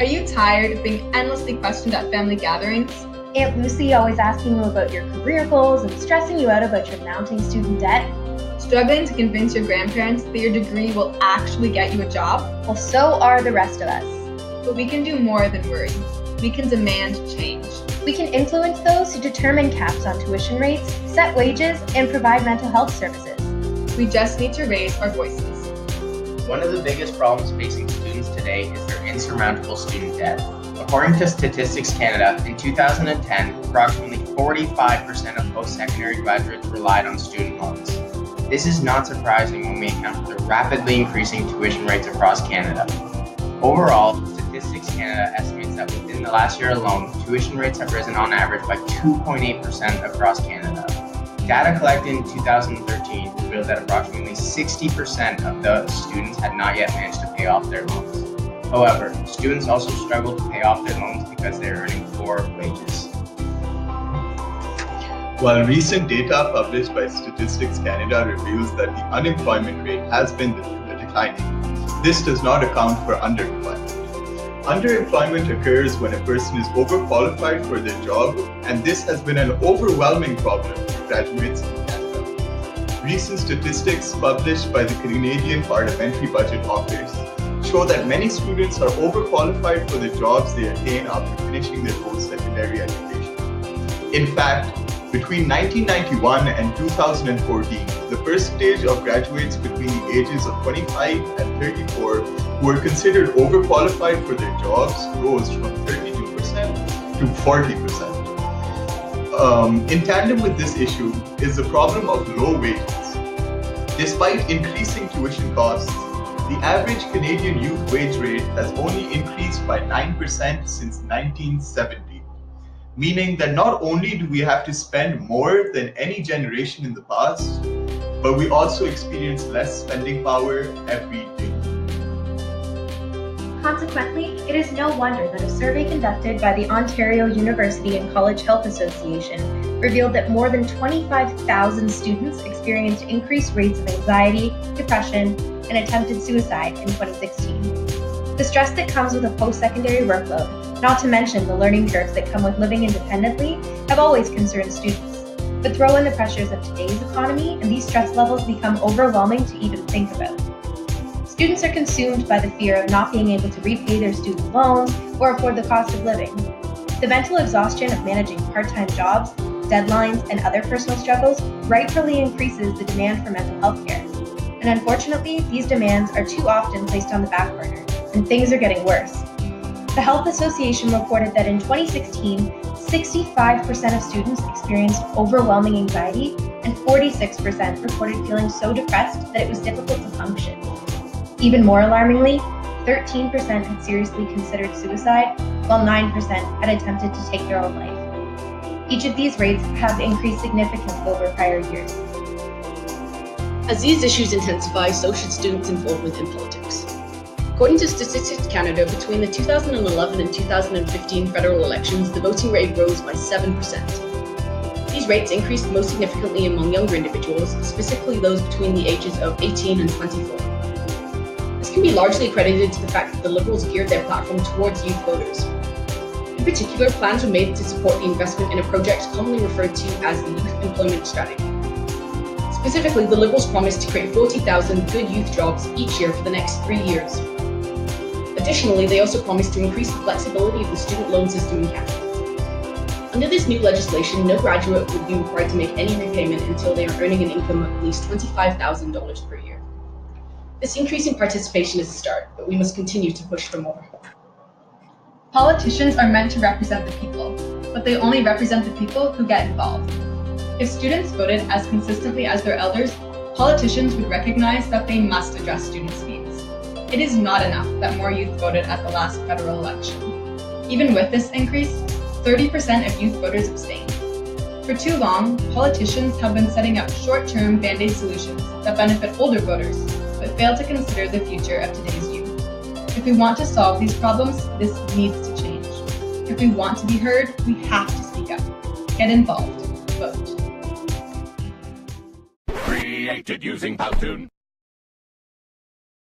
Are you tired of being endlessly questioned at family gatherings? Aunt Lucy always asking you about your career goals and stressing you out about your mounting student debt? Struggling to convince your grandparents that your degree will actually get you a job? Well, so are the rest of us. But we can do more than worry. We can demand change. We can influence those who determine caps on tuition rates, set wages, and provide mental health services. We just need to raise our voices. One of the biggest problems facing students today is their insurmountable student debt. According to Statistics Canada, in 2010, approximately 45% of post-secondary graduates relied on student loans. This is not surprising when we account for the rapidly increasing tuition rates across Canada. Overall, Statistics Canada estimates that within the last year alone, tuition rates have risen on average by 2.8% across Canada. Data collected in 2013 revealed that approximately 60% of the students had not yet managed to pay off their loans. However, students also struggle to pay off their loans because they are earning poor wages. While recent data published by Statistics Canada reveals that the unemployment rate has been declining, this does not account for underemployment. Underemployment occurs when a person is overqualified for their job, and this has been an overwhelming problem for graduates in Canada. Recent statistics published by the Canadian Parliamentary Budget Office show that many students are overqualified for the jobs they attain after finishing their post-secondary education. In fact, between 1991 and 2014, the percentage of graduates between the ages of 25 and 34 who were considered overqualified for their jobs rose from 32% to 40%. In tandem with this issue is the problem of low wages. Despite increasing tuition costs, the average Canadian youth wage rate has only increased by 9% since 1970, meaning that not only do we have to spend more than any generation in the past, but we also experience less spending power every day. Consequently, it is no wonder that a survey conducted by the Ontario University and College Health Association revealed that more than 25,000 students experienced increased rates of anxiety, depression, and attempted suicide in 2016. The stress that comes with a post-secondary workload, not to mention the learning curves that come with living independently, have always concerned students. But throw in the pressures of today's economy, and these stress levels become overwhelming to even think about. Students are consumed by the fear of not being able to repay their student loans or afford the cost of living. The mental exhaustion of managing part-time jobs, deadlines, and other personal struggles rightfully increases the demand for mental health care. And unfortunately, these demands are too often placed on the back burner, and things are getting worse. The Health Association reported that in 2016, 65% of students experienced overwhelming anxiety, and 46% reported feeling so depressed that it was difficult to function. Even more alarmingly, 13% had seriously considered suicide, while 9% had attempted to take their own life. Each of these rates have increased significantly over prior years. As these issues intensify, so should students' involvement in politics. According to Statistics Canada, between the 2011 and 2015 federal elections, the voting rate rose by 7%. These rates increased most significantly among younger individuals, specifically those between the ages of 18 and 24. This can be largely credited to the fact that the Liberals geared their platform towards youth voters. In particular, plans were made to support the investment in a project commonly referred to as the Youth Employment Strategy. Specifically, the Liberals promised to create 40,000 good youth jobs each year for the next 3 years. Additionally, they also promised to increase the flexibility of the student loan system in Canada. Under this new legislation, no graduate would be required to make any repayment until they are earning an income of at least $25,000 per year. This increase in participation is a start, but we must continue to push for more. Politicians are meant to represent the people, but they only represent the people who get involved. If students voted as consistently as their elders, politicians would recognize that they must address students' needs. It is not enough that more youth voted at the last federal election. Even with this increase, 30% of youth voters abstained. For too long, politicians have been setting up short-term band-aid solutions that benefit older voters, but fail to consider the future of today's youth. If we want to solve these problems, this needs to change. If we want to be heard, we have to speak up. Get involved. Vote. Created using Powtoon.